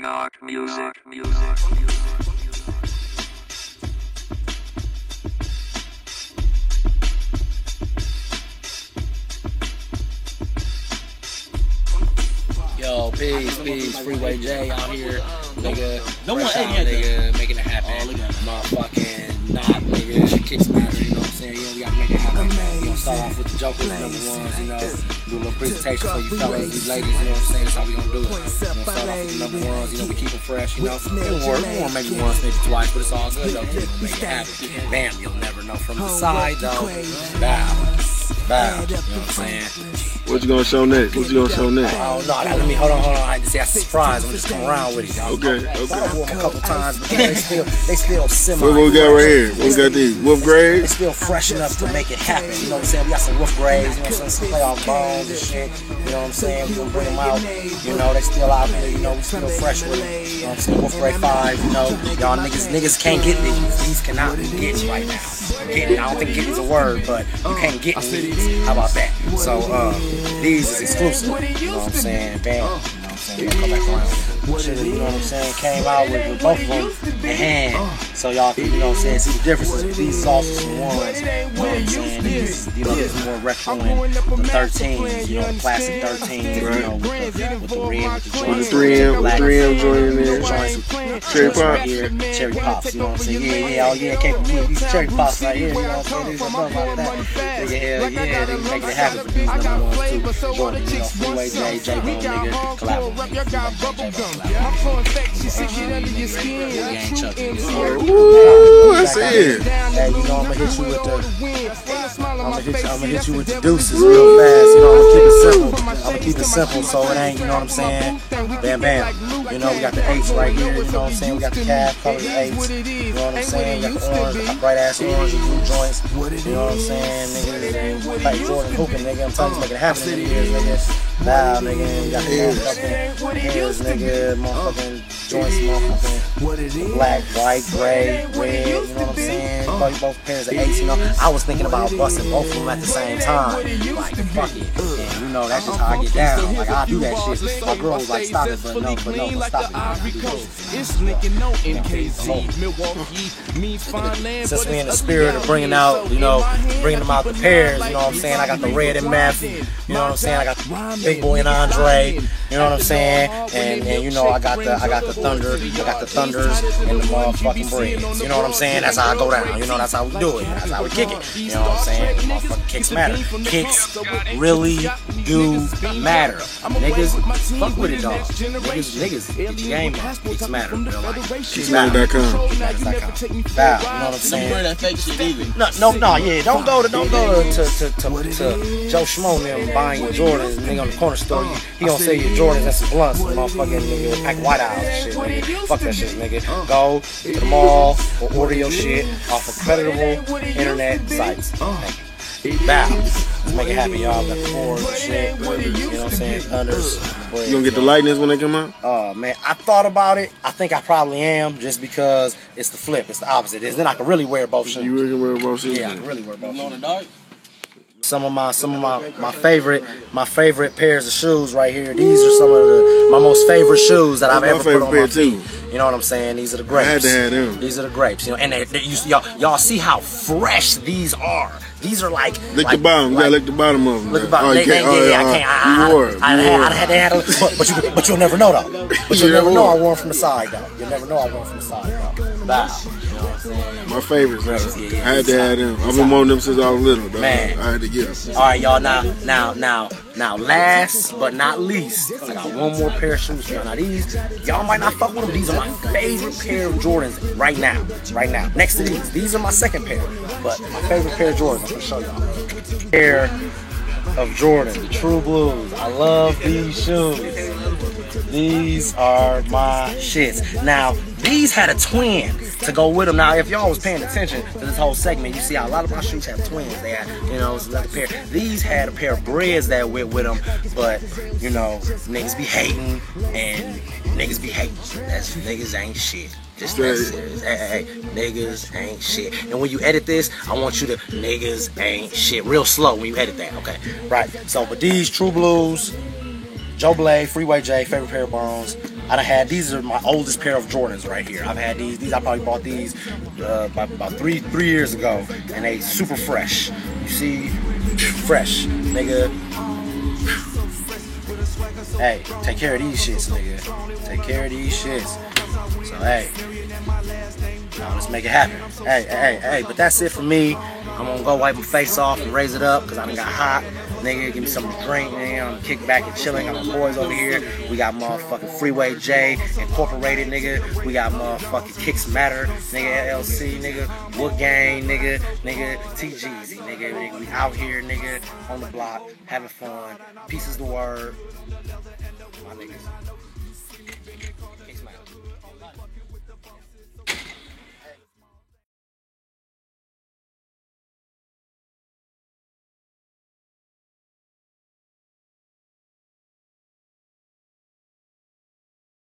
Knock music. Yo, peace, Freeway J out here, nigga. No one Fresh ain't out, here, nigga, making it happen. Motherfucking knock, nigga. Kicks matter, you know what I'm saying? You know, we gotta make it happen. You know, start off with the jokers, number ones, you know. Do a little presentation for you fellas, you ladies, you know what I'm saying? That's how we gonna do it. You know, start off with the number ones, you know, we keep them fresh, you know. We won't maybe once, maybe twice, but it's all good though. We're gonna make it happen. Bam, you'll never know from the side though. Bow. You know what I'm saying? What you gonna show next? What you gonna show next? Oh no, let me hold on. I just that's a surprise. I'm just coming around with it. Okay. I wore them a couple times, but they still semi. What we got right here? What we got these? Wolf They grades? still fresh enough to make it happen. You know what I'm saying? We got some wolf grades, you know what I'm saying? Some playoff bones and shit. You know what I'm saying? We gonna bring them out. You know, they still out there. You know, we still fresh with them. You know what I'm saying? Wolf grade 5. You know, y'all niggas can't get these. These cannot be gets right now. Getting, I don't think getting's a word, but you can't get these. How about that? So these is exclusive. You know what I'm saying? Bam. You know what I'm saying? Come back around. Shit, you know what I'm saying? Came out with both of them in hand. So y'all can, you know what I'm saying, see the differences. These is also some ones. You know what I'm saying? These, you know, this is more retro and the 13s, you know, the classic 13s, you know, with the rim, with the joints. With the 3M joint in there. Cherry Joints pop. right here, cherry pops, you know what I'm saying? Yeah, oh yeah, can't forget these cherry pops right here, you know what I'm saying? These are something like that. Nigga, hell yeah, they make it happen for these number ones too. Jordan, you know, Freeway J, J-Bone, nigga, collaborate. Ooh, that's it. Hey, you know, I'ma hit you with the deuces real fast. You know, I'ma keep it simple so it ain't, you know what I'm saying? Bam, bam. You know, we got the 8s right here, you know what I'm saying? We got the calf colored 8s. You know what I'm saying? We got the orange, bright ass orange and blue joints. You know what I'm saying? Nigga, like Jordan hooping, nigga. I'm telling you, making it happen in the years, nigga. Now, nigga, we got the motherfucking hairs, nigga, motherfucking joints, motherfucking black, white, gray, red, you know what I'm saying? Both pairs of 8s, you know. I was thinking about busting both of them at the same time. Like, fuck it. And, you know, that's just how I get down. Like, I do that shit. My girl was like, stop it, but no, stop it. Since we in the spirit of bringing out, you know, bringing them out the pairs, you know what I'm saying? I got the red and meth, you know what I'm saying? I got Big Boy and Andre, you know what I'm saying? And you know, I got the Thunder, I got the Thunders and the motherfucking Breads. You know what I'm saying? That's how I go down. You know, that's how we do it. That's how we kick it. You know what I'm saying? Motherfucking kicks matter. Kicks really do matter. Niggas, fuck with it, dog. Niggas, get your game up. Kicks matter, bro. Like, Kicksmatter.com. Wow, you know what I'm saying? Don't wear that fake shit either. No, yeah. Don't go to Joe Schmo and them buying your Jordans, nigga on the corner store. He gonna sell you Jordans and some blunts, motherfucking nigga, pack White House and shit, nigga. Fuck that shit, nigga. Go to the mall or order your shit off of creditable internet sites. Bow. Let's make it happen, y'all. Got the boards and shit. You know what I'm saying? Thunders. You gonna get the lightnings when they come out? Oh man, I thought about it. I think I probably am, just because it's the flip. It's the opposite. Then I can really wear both shoes. You really wear both shoes? Yeah, I can really wear both On the shoes. dark? Some of my favorite pairs of shoes right here. These are some of my most favorite shoes that I've ever put on my feet. You know what I'm saying? These are the grapes. I had to have them. These are the grapes. You know, and y'all see how fresh these are. These are like lick the bottom. You gotta lick the bottom of them. Lick the bottom. I can't. But you'll never know though. But you'll never know I wore them from the side though. You'll never know I wore them from the side though. Bow. You know what I'm saying? My favorites, man. I had to have them. I've been wanting them since I was little, dog. Man. I had to get them. All right, y'all. Now, last but not least, I got one more pair of shoes for y'all. Now these, y'all might not fuck with them. These are my favorite pair of Jordans right now. Right now. Next to these are my second pair. But my favorite pair of Jordans, I'm gonna show y'all. Pair of Jordan, the True Blues. I love these shoes. These are my shits. Now, these had a twin to go with them. Now, if y'all was paying attention to this whole segment, you see how a lot of my shoes have twins. They had, you know, it's another pair. These had a pair of Breads that went with them, but, you know, niggas be hating and niggas be hating. That's niggas ain't shit. Just that serious. Hey, niggas ain't shit. And when you edit this, I want you to niggas ain't shit. Real slow when you edit that, okay? Right. So, but these True Blues, Joe Blade, Freeway J, favorite pair of bones. I done had, these are my oldest pair of Jordans right here. I've had these I probably bought these about three years ago, and they super fresh. You see, fresh, nigga. Hey, take care of these shits, nigga. Take care of these shits. So hey, now let's make it happen. Hey, but that's it for me. I'm gonna go wipe my face off and raise it up because I done got hot. Nigga, give me something to drink, nigga. I'm kicking back and chilling. Got my boys over here. We got motherfucking Freeway J Incorporated, nigga. We got motherfucking Kicks Matter, nigga, LLC, nigga. Wood Gang, nigga, TGZ, nigga. We out here, nigga, on the block, having fun. Peace is the word. My niggas.